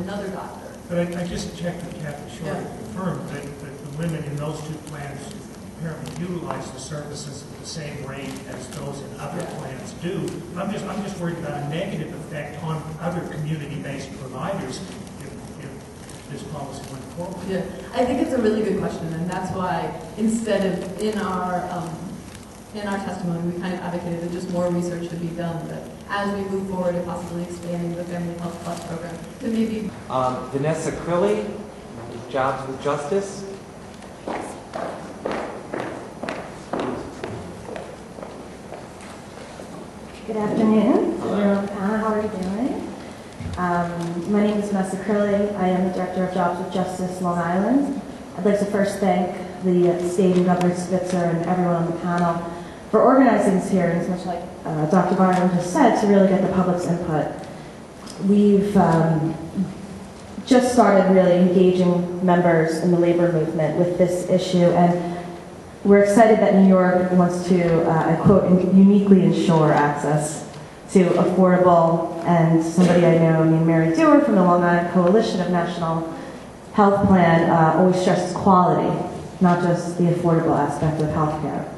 another doctor. But I just checked with Kathy Short and confirmed that the women in those two plans apparently utilize the services at the same rate as those in other plans do. I'm just worried about a negative effect on other community-based providers if this policy went forward. Yeah, I think it's a really good question, and that's why instead of in our testimony, we kind of advocated that just more research should be done, that as we move forward and possibly expanding the Family Health Plus program, to maybe... Vanessa Crilly, Jobs with Justice. Good afternoon. Hello. How are you doing? My name is Vanessa Crilly. I am the Director of Jobs with Justice, Long Island. I'd like to first thank the state and Governor Spitzer and everyone on the panel for organizing these hearings, much like Dr. Barnum just said, to really get the public's input. We've just started really engaging members in the labor movement with this issue, and we're excited that New York wants to, I quote, uniquely ensure access to affordable, and somebody I know named Mary Dewar from the Long Island Coalition of National Health Plan always stresses quality, not just the affordable aspect of healthcare.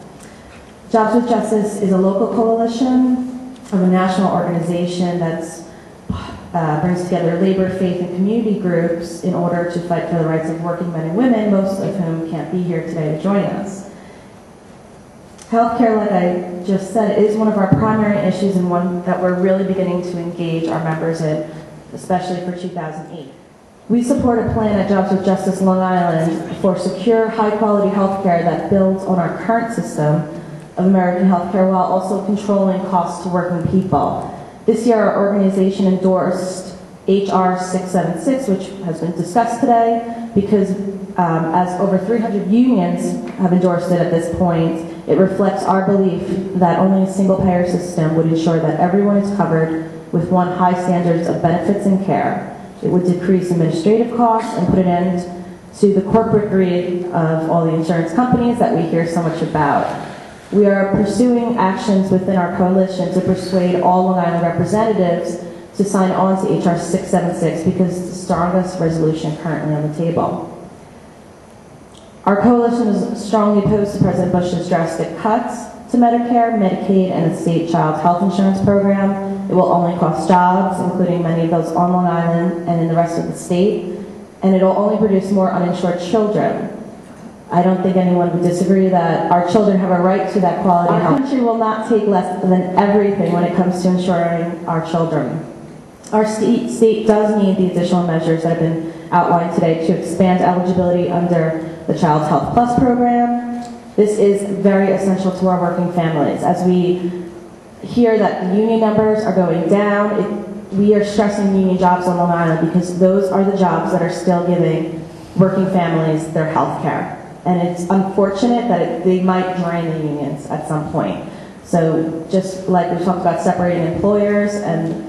Jobs with Justice is a local coalition of a national organization that brings together labor, faith, and community groups in order to fight for the rights of working men and women, most of whom can't be here today to join us. Healthcare, like I just said, is one of our primary issues and one that we're really beginning to engage our members in, especially for 2008. We support a plan at Jobs with Justice Long Island for secure, high-quality healthcare that builds on our current system of American healthcare while also controlling costs to working people. This year, our organization endorsed HR 676, which has been discussed today, because as over 300 unions have endorsed it at this point, it reflects our belief that only a single-payer system would ensure that everyone is covered with one high standards of benefits and care. It would decrease administrative costs and put an end to the corporate greed of all the insurance companies that we hear so much about. We are pursuing actions within our coalition to persuade all Long Island representatives to sign on to HR 676 because it's the strongest resolution currently on the table. Our coalition is strongly opposed to President Bush's drastic cuts to Medicare, Medicaid, and the state child health insurance program. It will only cost jobs, including many of those on Long Island and in the rest of the state, and it will only produce more uninsured children. I don't think anyone would disagree that our children have a right to that quality health. Our country will not take less than everything when it comes to insuring our children. Our state does need the additional measures that have been outlined today to expand eligibility under the Child Health Plus program. This is very essential to our working families. As we hear that the union numbers are going down, we are stressing union jobs on Long Island because those are the jobs that are still giving working families their health care. And it's unfortunate that they might drain the unions at some point. So just like we talked about separating employers and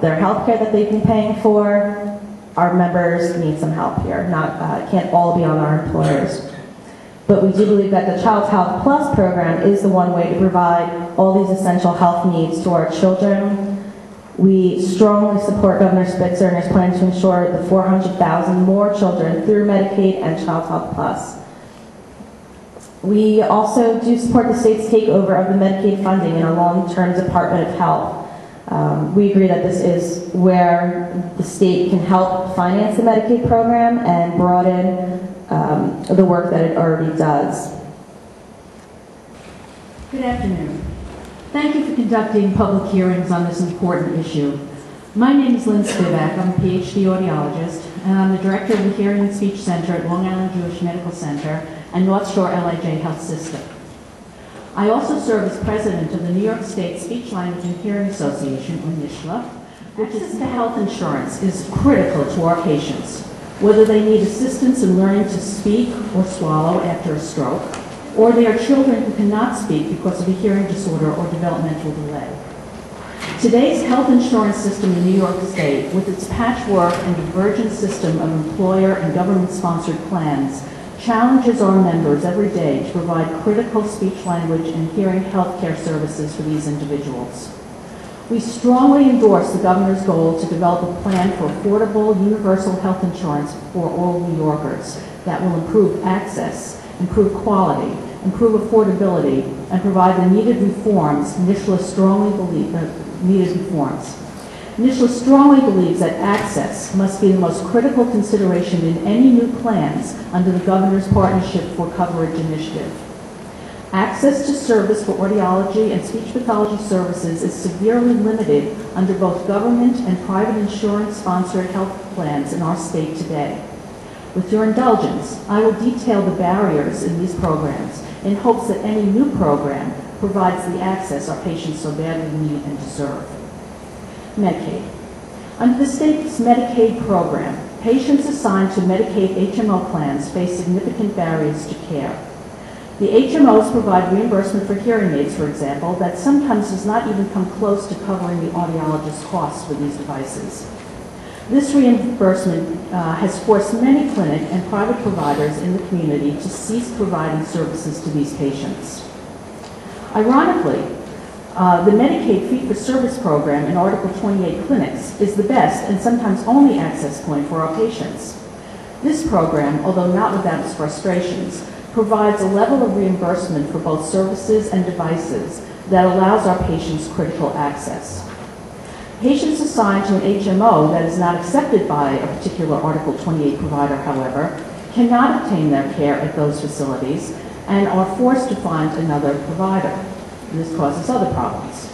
their health care that they've been paying for, our members need some help here. It can't all be on our employers. But we do believe that the Child Health Plus program is the one way to provide all these essential health needs to our children. We strongly support Governor Spitzer and his plan to ensure the 400,000 more children through Medicaid and Child Health Plus. We also do support the state's takeover of the Medicaid funding in a long-term Department of Health. We agree that this is where the state can help finance the Medicaid program and broaden the work that it already does. Good afternoon. Thank you for conducting public hearings on this important issue. My name is Lynn Spivak. I'm a PhD audiologist, and I'm the director of the Hearing and Speech Center at Long Island Jewish Medical Center and North Shore LIJ Health System. I also serve as president of the New York State Speech, Language, and Hearing Association, or NSHLA. Access to health insurance is critical to our patients, whether they need assistance in learning to speak or swallow after a stroke, or they are children who cannot speak because of a hearing disorder or developmental delay. Today's health insurance system in New York State, with its patchwork and divergent system of employer and government-sponsored plans, challenges our members every day to provide critical speech, language, and hearing health care services for these individuals. We strongly endorse the Governor's goal to develop a plan for affordable, universal health insurance for all New Yorkers that will improve access, improve quality, improve affordability, and provide the needed reforms. NISHLA strongly believes that access must be the most critical consideration in any new plans under the Governor's Partnership for Coverage initiative. Access to service for audiology and speech pathology services is severely limited under both government and private insurance-sponsored health plans in our state today. With your indulgence, I will detail the barriers in these programs in hopes that any new program provides the access our patients so badly need and deserve. Medicaid. Under the state's Medicaid program, patients assigned to Medicaid HMO plans face significant barriers to care. The HMOs provide reimbursement for hearing aids, for example, that sometimes does not even come close to covering the audiologist's costs for these devices. This reimbursement has forced many clinic and private providers in the community to cease providing services to these patients. Ironically, the Medicaid fee-for-service program in Article 28 clinics is the best and sometimes only access point for our patients. This program, although not without its frustrations, provides a level of reimbursement for both services and devices that allows our patients critical access. Patients assigned to an HMO that is not accepted by a particular Article 28 provider, however, cannot obtain their care at those facilities and are forced to find another provider. This causes other problems.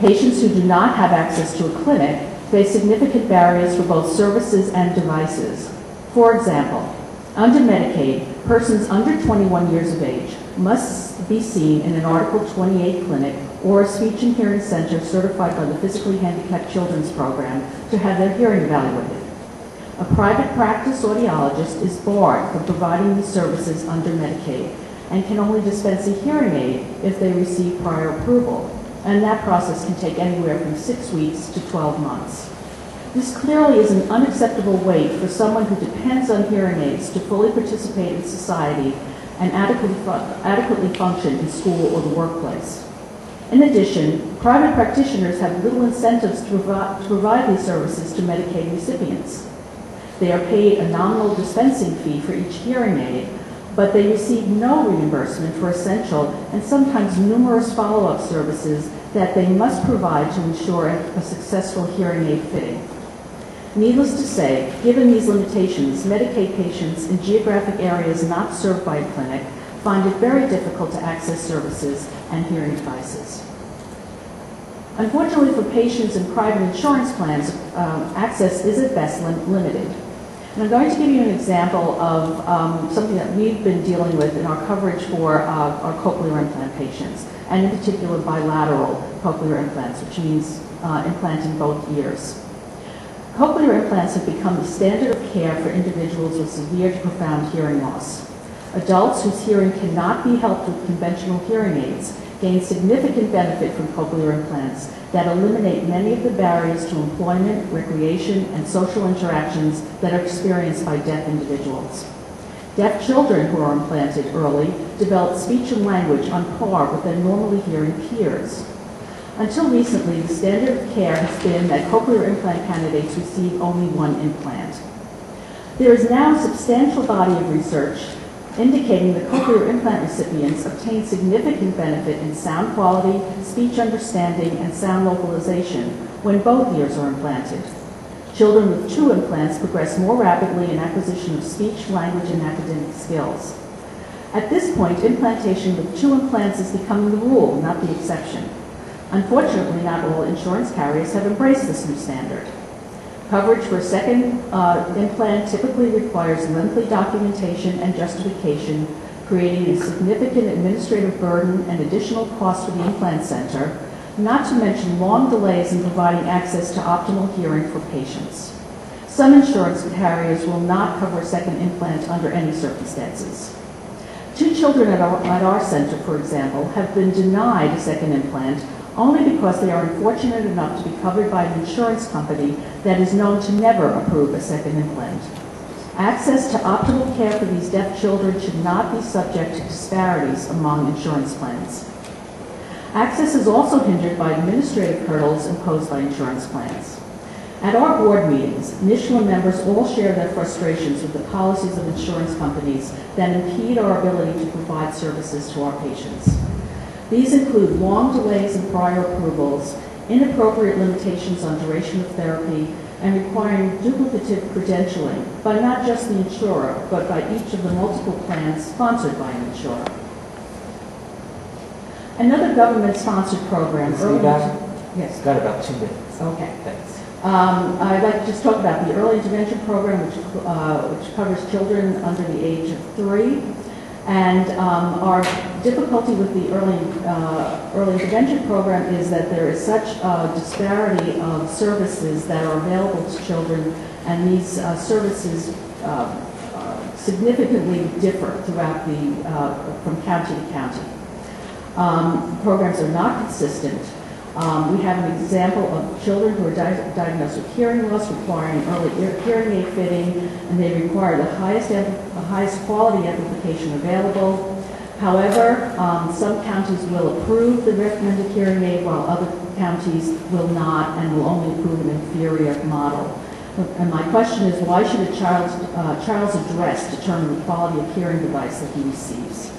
Patients who do not have access to a clinic face significant barriers for both services and devices. For example, under Medicaid, persons under 21 years of age must be seen in an Article 28 clinic or a speech and hearing center certified by the Physically Handicapped Children's Program to have their hearing evaluated. A private practice audiologist is barred from providing these services under Medicaid and can only dispense a hearing aid if they receive prior approval, and that process can take anywhere from 6 weeks to 12 months. This clearly is an unacceptable wait for someone who depends on hearing aids to fully participate in society and adequately function in school or the workplace. In addition, private practitioners have little incentives to provide these services to Medicaid recipients. They are paid a nominal dispensing fee for each hearing aid, but they receive no reimbursement for essential and sometimes numerous follow-up services that they must provide to ensure a successful hearing aid fitting. Needless to say, given these limitations, Medicaid patients in geographic areas not served by a clinic find it very difficult to access services and hearing devices. Unfortunately for patients in private insurance plans, access is at best limited. And I'm going to give you an example of something that we've been dealing with in our coverage for our cochlear implant patients, and in particular bilateral cochlear implants, which means implanting both ears. Cochlear implants have become the standard of care for individuals with severe to profound hearing loss. Adults whose hearing cannot be helped with conventional hearing aids gain significant benefit from cochlear implants that eliminate many of the barriers to employment, recreation, and social interactions that are experienced by deaf individuals. Deaf children who are implanted early develop speech and language on par with their normally hearing peers. Until recently, the standard of care has been that cochlear implant candidates receive only one implant. There is now a substantial body of research indicating that cochlear implant recipients obtain significant benefit in sound quality, speech understanding, and sound localization when both ears are implanted. Children with 2 implants progress more rapidly in acquisition of speech, language, and academic skills. At this point, implantation with 2 implants is becoming the rule, not the exception. Unfortunately, not all insurance carriers have embraced this new standard. Coverage for a second implant typically requires lengthy documentation and justification, creating a significant administrative burden and additional cost for the implant center, not to mention long delays in providing access to optimal hearing for patients. Some insurance carriers will not cover a second implant under any circumstances. 2 children at our center, for example, have been denied a second implant only because they are unfortunate enough to be covered by an insurance company that is known to never approve a second implant. Access to optimal care for these deaf children should not be subject to disparities among insurance plans. Access is also hindered by administrative hurdles imposed by insurance plans. At our board meetings, Nishla members all share their frustrations with the policies of insurance companies that impede our ability to provide services to our patients. These include long delays in prior approvals, inappropriate limitations on duration of therapy, and requiring duplicative credentialing by not just the insurer, but by each of the multiple plans sponsored by an insurer. Another government-sponsored program. Yes. Got about 2 minutes. Okay. Thanks. I'd like to just talk about the early intervention program, which covers children under the age of 3. And our difficulty with the early intervention program is that there is such a disparity of services that are available to children, and these services significantly differ throughout from county to county. Programs are not consistent. We have an example of children who are diagnosed with hearing loss requiring early hearing aid fitting, and they require the highest quality amplification available. However, some counties will approve the recommended hearing aid while other counties will not and will only approve an inferior model. And my question is, why should a child's address determine the quality of hearing device that he receives?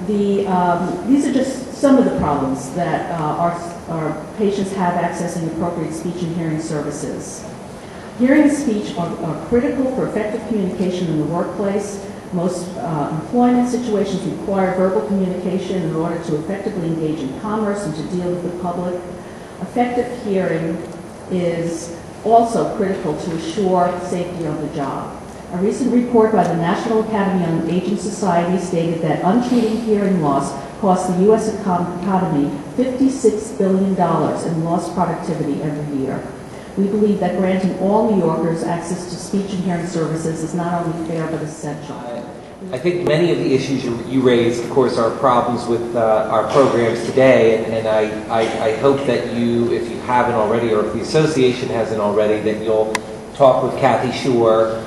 These are just some of the problems that our patients have accessing appropriate speech and hearing services. Hearing and speech are critical for effective communication in the workplace. Most employment situations require verbal communication in order to effectively engage in commerce and to deal with the public. Effective hearing is also critical to assure safety on the job. A recent report by the National Academy on Aging Society stated that untreated hearing loss costs the U.S. economy $56 billion in lost productivity every year. We believe that granting all New Yorkers access to speech and hearing services is not only fair but essential. I think many of the issues you raised, of course, are problems with our programs today, and I hope that you, if you haven't already, or if the association hasn't already, that you'll talk with Kathy Shore,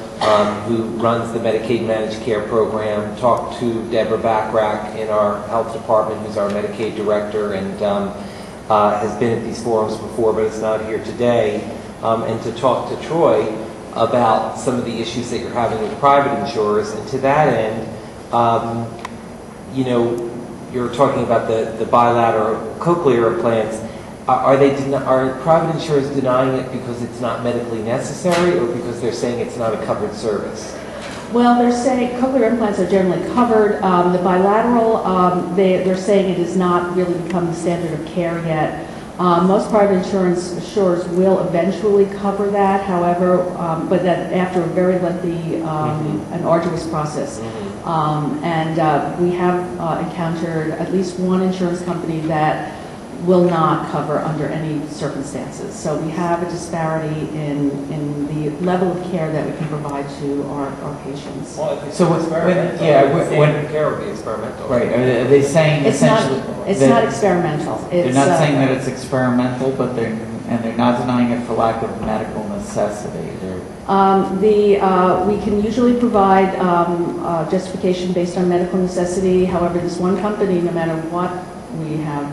who runs the Medicaid Managed Care Program, talk to Deborah Backrack in our health department, who's our Medicaid director, and has been at these forums before, but is not here today, and to talk to Troy about some of the issues that you're having with private insurers. And to that end, you know, you're talking about the bilateral cochlear implants. Are private insurers denying it because it's not medically necessary, or because they're saying it's not a covered service? Well, they're saying cochlear implants are generally covered. The bilateral, they're saying it has not really become the standard of care yet. Most private insurers will eventually cover that, however, but that after a very lengthy and arduous process. We have encountered at least one insurance company that will not cover under any circumstances. So we have a disparity in the level of care that we can provide to our patients. Well, so when care would be experimental, right? Are they saying it's essentially it's not experimental? They're not saying that it's experimental, but they're not denying it for lack of medical necessity. We can usually provide justification based on medical necessity. However, this one company, no matter what we have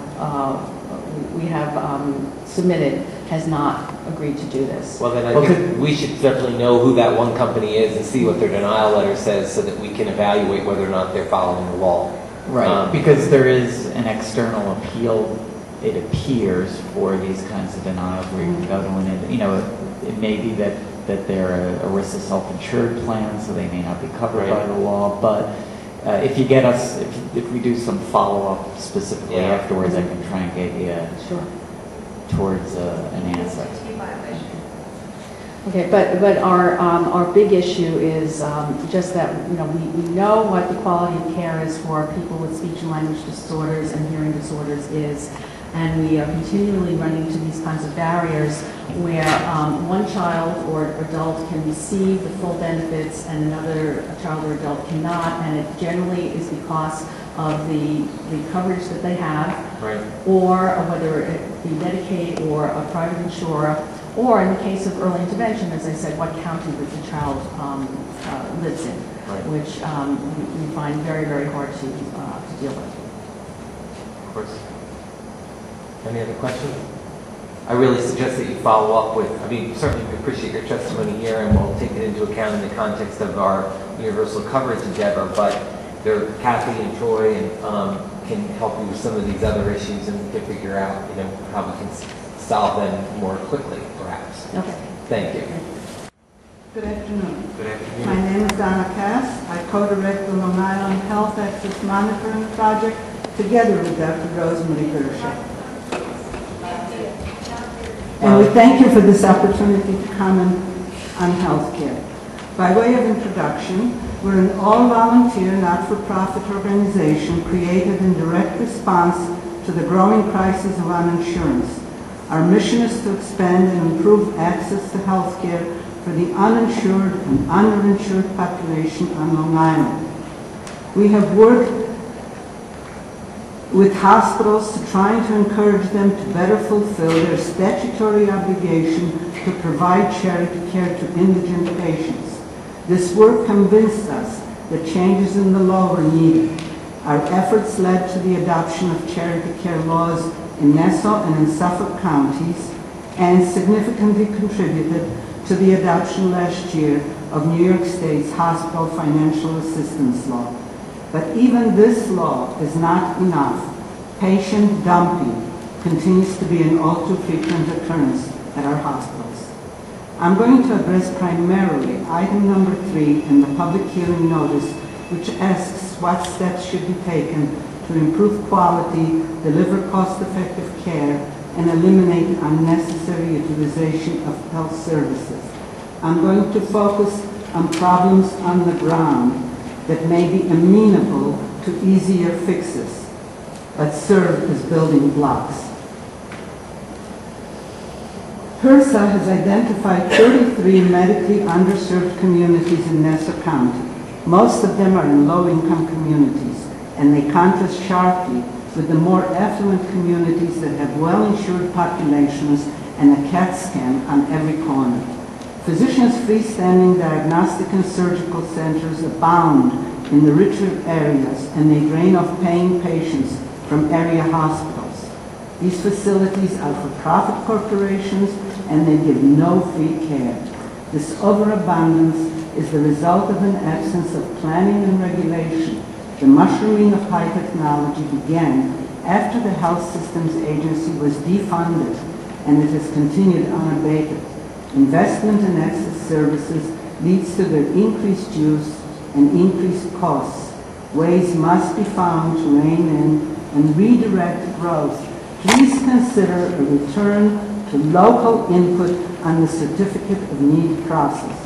submitted, has not agreed to do this. Well, then I think we should definitely know who that one company is and see what their denial letter says, so that we can evaluate whether or not they're following the law. Right, because there is an external appeal, it appears, for these kinds of denials where you can go to an, you know, it may be that they're a ERISA self-insured plan, so they may not be covered by the law, but if you get us, if we do some follow-up specifically afterwards, I can try and get you towards an answer. Okay, but our big issue is just that, you know, we know what the quality of care is for people with speech and language disorders and hearing disorders is, and we are continually running into these kinds of barriers where one child or adult can receive the full benefits and another child or adult cannot, and it generally is because of the coverage that they have, or whether it be Medicaid or a private insurer, or in the case of early intervention, as I said, what county that the child lives in, which we find very, very hard to deal with. course. Any other questions? I really suggest that you follow up with, I mean, certainly we appreciate your testimony here and we'll take it into account in the context of our universal coverage endeavor, but Kathy and Troy can help you with some of these other issues and we can figure out, how we can solve them more quickly, perhaps. Okay. Thank you. Good afternoon. Good afternoon. My name is Donna Cass. I co-direct the Long Island Health Access Monitoring Project together with Dr. Rosemary Gersha. And we thank you for this opportunity to comment on healthcare. By way of introduction, we're an all-volunteer, not-for-profit organization created in direct response to the growing crisis of uninsurance. Our mission is to expand and improve access to healthcare for the uninsured and underinsured population on Long Island. We have worked with hospitals to trying to encourage them to better fulfill their statutory obligation to provide charity care to indigent patients. This work convinced us that changes in the law were needed. Our efforts led to the adoption of charity care laws in Nassau and in Suffolk counties and significantly contributed to the adoption last year of New York State's Hospital Financial Assistance Law. But even this law is not enough. Patient dumping continues to be an all too frequent occurrence at our hospitals. I'm going to address primarily item number 3 in the public hearing notice, which asks what steps should be taken to improve quality, deliver cost-effective care, and eliminate unnecessary utilization of health services. I'm going to focus on problems on the ground that may be amenable to easier fixes, but serve as building blocks. HRSA has identified 33 medically underserved communities in Nassau County. Most of them are in low-income communities, and they contrast sharply with the more affluent communities that have well-insured populations and a CAT scan on every corner. Physicians' freestanding diagnostic and surgical centers abound in the richer areas, and they drain off paying patients from area hospitals. These facilities are for-profit corporations, and they give no free care. This overabundance is the result of an absence of planning and regulation. The mushrooming of high technology began after the Health Systems Agency was defunded, and it has continued unabated. Investment in access services leads to their increased use and increased costs. Ways must be found to rein in and redirect growth. Please consider a return to local input on the Certificate of Need process.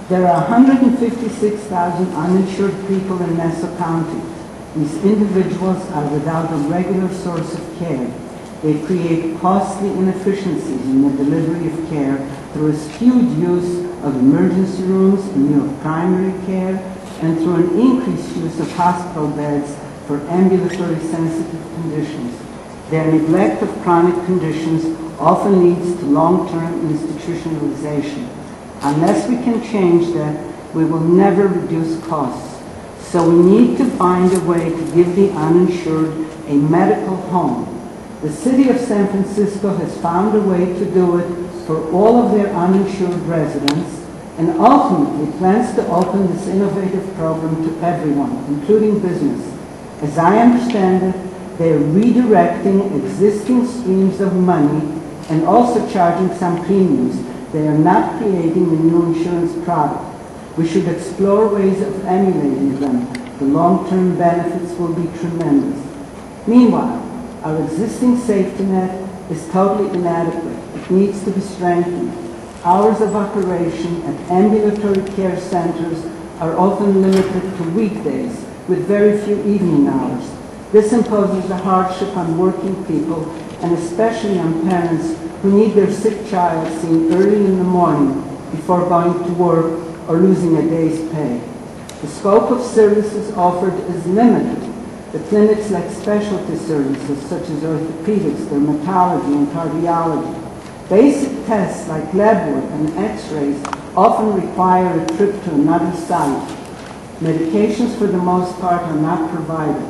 There are 156,000 uninsured people in Nassau County. These individuals are without a regular source of care. They create costly inefficiencies in the delivery of care through a skewed use of emergency rooms in lieu of primary care and through an increased use of hospital beds for ambulatory sensitive conditions. Their neglect of chronic conditions often leads to long-term institutionalization. Unless we can change that, we will never reduce costs. So we need to find a way to give the uninsured a medical home. The city of San Francisco has found a way to do it for all of their uninsured residents, and ultimately plans to open this innovative program to everyone, including business. As I understand it, they are redirecting existing streams of money and also charging some premiums. They are not creating a new insurance product. We should explore ways of emulating them. The long-term benefits will be tremendous. Meanwhile, our existing safety net is totally inadequate. It needs to be strengthened. Hours of operation at ambulatory care centers are often limited to weekdays with very few evening hours. This imposes a hardship on working people and especially on parents who need their sick child seen early in the morning before going to work or losing a day's pay. The scope of services offered is limited. The clinics lack specialty services such as orthopedics, dermatology, and cardiology. Basic tests like lab work and x-rays often require a trip to another site. Medications for the most part are not provided.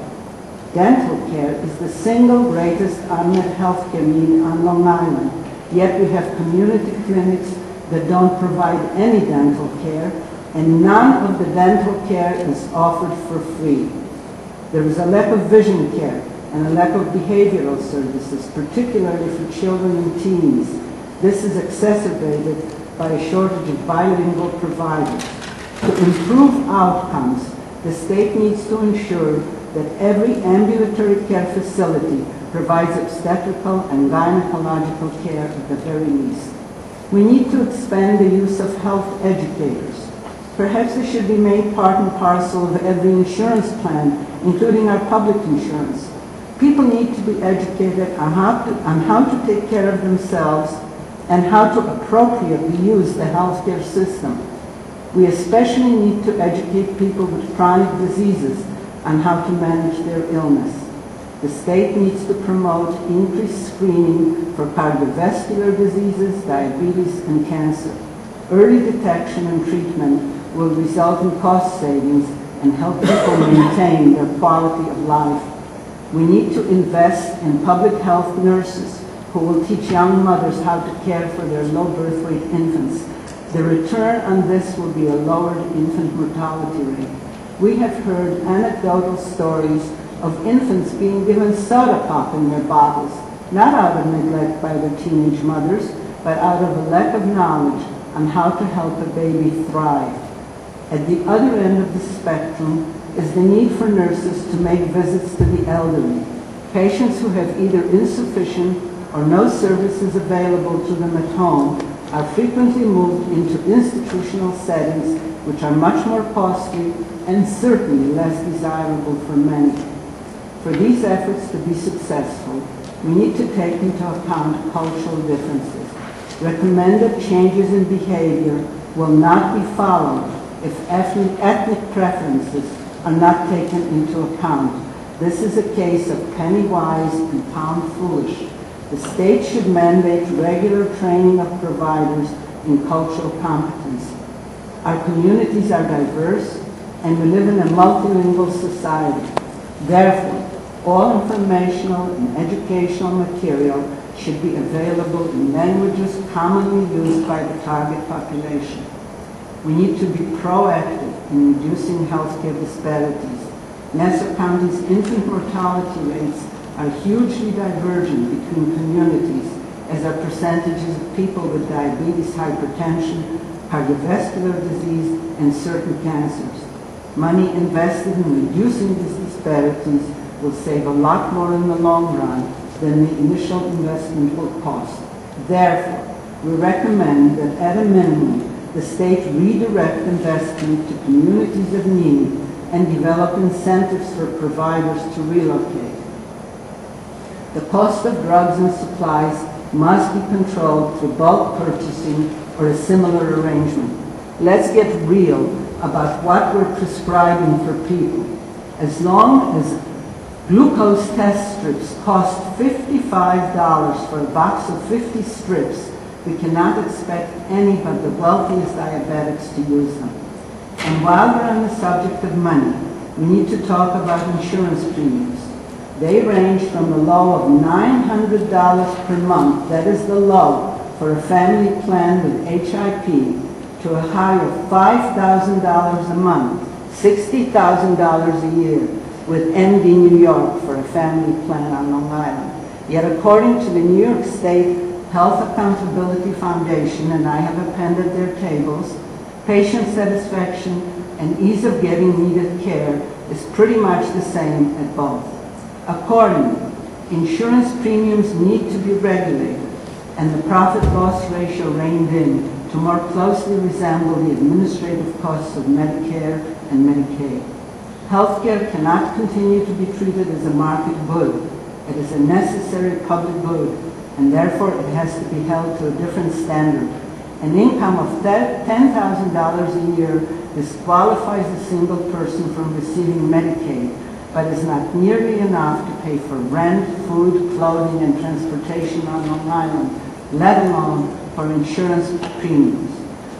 Dental care is the single greatest unmet healthcare need on Long Island, yet we have community clinics that don't provide any dental care, and none of the dental care is offered for free. There is a lack of vision care and a lack of behavioral services, particularly for children and teens. This is exacerbated by a shortage of bilingual providers. To improve outcomes, the state needs to ensure that every ambulatory care facility provides obstetrical and gynecological care at the very least. We need to expand the use of health educators. Perhaps they should be made part and parcel of every insurance plan, including our public insurance. People need to be educated on how to take care of themselves and how to appropriately use the healthcare system. We especially need to educate people with chronic diseases on how to manage their illness. The state needs to promote increased screening for cardiovascular diseases, diabetes, and cancer. Early detection and treatment will result in cost savings and help people maintain their quality of life. We need to invest in public health nurses who will teach young mothers how to care for their low birth weight infants. The return on this will be a lowered infant mortality rate. We have heard anecdotal stories of infants being given soda pop in their bottles, not out of neglect by their teenage mothers, but out of a lack of knowledge on how to help a baby thrive. At the other end of the spectrum is the need for nurses to make visits to the elderly. Patients who have either insufficient or no services available to them at home are frequently moved into institutional settings which are much more costly and certainly less desirable for many. For these efforts to be successful, we need to take into account cultural differences. Recommended changes in behavior will not be followed if ethnic preferences are not taken into account. This is a case of penny wise and pound foolish. The state should mandate regular training of providers in cultural competence. Our communities are diverse, and we live in a multilingual society. Therefore, all informational and educational material should be available in languages commonly used by the target population. We need to be proactive in reducing healthcare disparities. Nassau County's infant mortality rates are hugely divergent between communities, as are percentages of people with diabetes, hypertension, cardiovascular disease, and certain cancers. Money invested in reducing these disparities will save a lot more in the long run than the initial investment will cost. Therefore, we recommend that at a minimum, the state redirect investment to communities of need and develop incentives for providers to relocate. The cost of drugs and supplies must be controlled through bulk purchasing or a similar arrangement. Let's get real about what we're prescribing for people. As long as glucose test strips cost $55 for a box of 50 strips, we cannot expect any but the wealthiest diabetics to use them. And while we're on the subject of money, we need to talk about insurance premiums. They range from a low of $900 per month, that is the low for a family plan with HIP, to a high of $5,000 a month, $60,000 a year, with MD New York for a family plan on Long Island. Yet according to the New York State Health Accountability Foundation, and I have appended their tables, patient satisfaction and ease of getting needed care is pretty much the same at both. Accordingly, insurance premiums need to be regulated and the profit-loss ratio reined in to more closely resemble the administrative costs of Medicare and Medicaid. Healthcare cannot continue to be treated as a market good. It is a necessary public good, and therefore it has to be held to a different standard. An income of $10,000 a year disqualifies a single person from receiving Medicaid, but is not nearly enough to pay for rent, food, clothing, and transportation on Long Island, let alone for insurance premiums.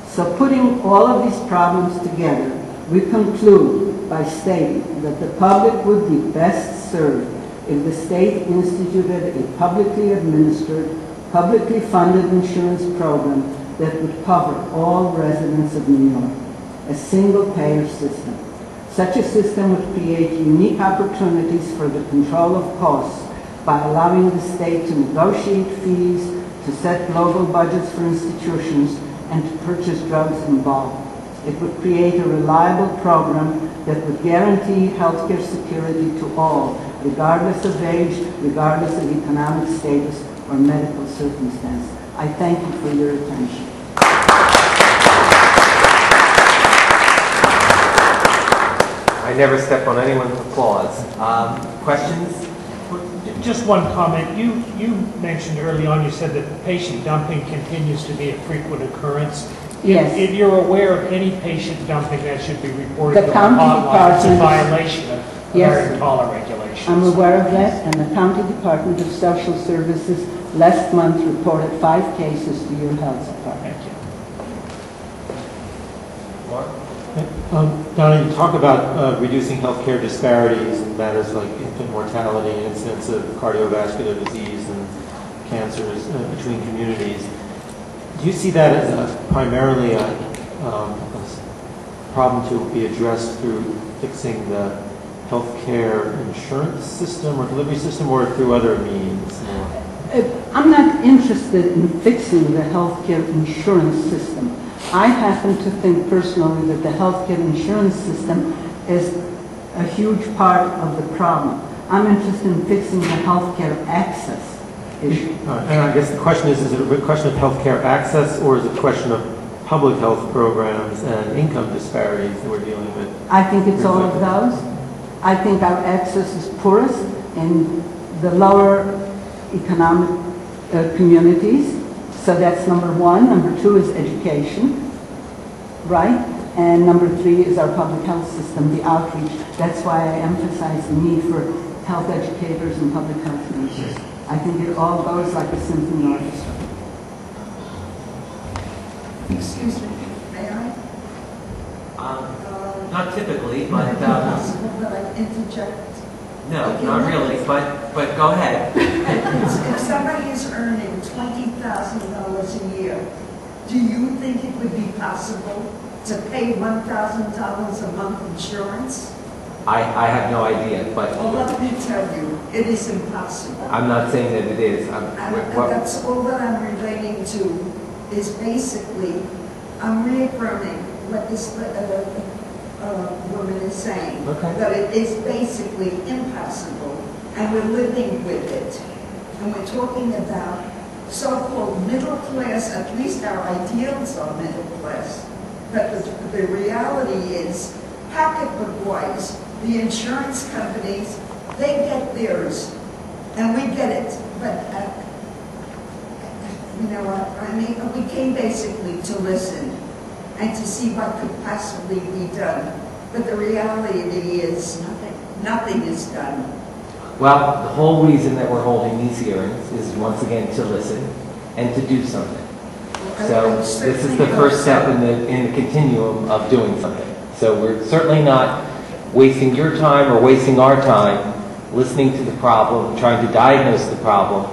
So putting all of these problems together, we conclude by stating that the public would be best served if the state instituted a publicly administered, publicly funded insurance program that would cover all residents of New York, a single-payer system. Such a system would create unique opportunities for the control of costs by allowing the state to negotiate fees, to set global budgets for institutions, and to purchase drugs in bulk. It would create a reliable program that would guarantee healthcare security to all, regardless of age, regardless of economic status or medical circumstance. I thank you for your attention. I never step on anyone's applause. Questions? Just one comment. You mentioned early on, you said that patient dumping continues to be a frequent occurrence. Yes. If you're aware of any patient dumping that should be reported The to the county hotline, it's a department- violation of Yes. American Taller regulations. I'm aware of that, and the County Department of Social Services last month reported 5 cases to your health department. Thank you. Donna, you talk about reducing healthcare disparities in matters like infant mortality and incidence of cardiovascular disease and cancers between communities. Do you see that as primarily a problem to be addressed through fixing the healthcare insurance system or delivery system, or through other means? I'm not interested in fixing the healthcare insurance system. I happen to think personally that the healthcare insurance system is a huge part of the problem. I'm interested in fixing the healthcare access issue. And I guess the question is it a question of healthcare access, or is it a question of public health programs and income disparities that we're dealing with? I think it's all of those. I think our access is poorest in the lower economic communities. So that's number 1. Number 2 is education, right? And number 3 is our public health system, the outreach. That's why I emphasize the need for health educators and public health nurses. I think it all goes like a symphony orchestra. Excuse me, may I? Not typically, but Will I interject? no, not really. But go ahead. If somebody is earning $20,000 a year, do you think it would be possible to pay $1,000 a month insurance? I have no idea, but Well, let me tell you, it is impossible. I'm not saying that it is. That's all that I'm relating to, is basically, I'm reaffirming what this woman is saying. Okay. That it is basically impossible, and we're living with it. And we're talking about so-called middle class, at least our ideals are middle class. But the reality is, pocketbook-wise, the insurance companies, they get theirs, and we get it. But, you know what, I mean, we came basically to listen and to see what could possibly be done. But the reality is, nothing is done. Well, the whole reason that we're holding these hearings is once again to listen and to do something. So this is the first step in the continuum of doing something. So we're certainly not wasting your time or wasting our time listening to the problem, trying to diagnose the problem,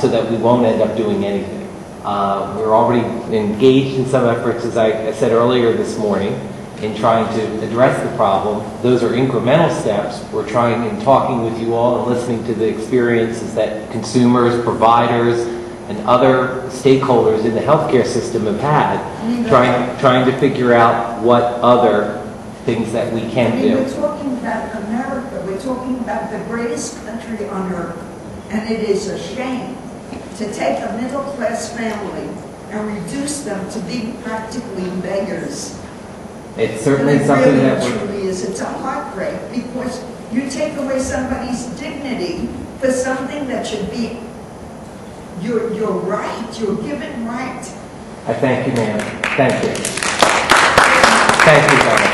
so that we won't end up doing anything. We're already engaged in some efforts, as I said earlier this morning, in trying to address the problem. Those are incremental steps. We're trying and talking with you all and listening to the experiences that consumers, providers, and other stakeholders in the healthcare system have had, trying to figure out what other things that we can do. We're talking about America. We're talking about the greatest country on earth. And it is a shame to take a middle-class family and reduce them to be practically beggars. It's certainly something that It we're... really is. It's a heartbreak, because you take away somebody's dignity for something that should be your right, your given right. I thank you, ma'am. Thank you. Thank you, Donna.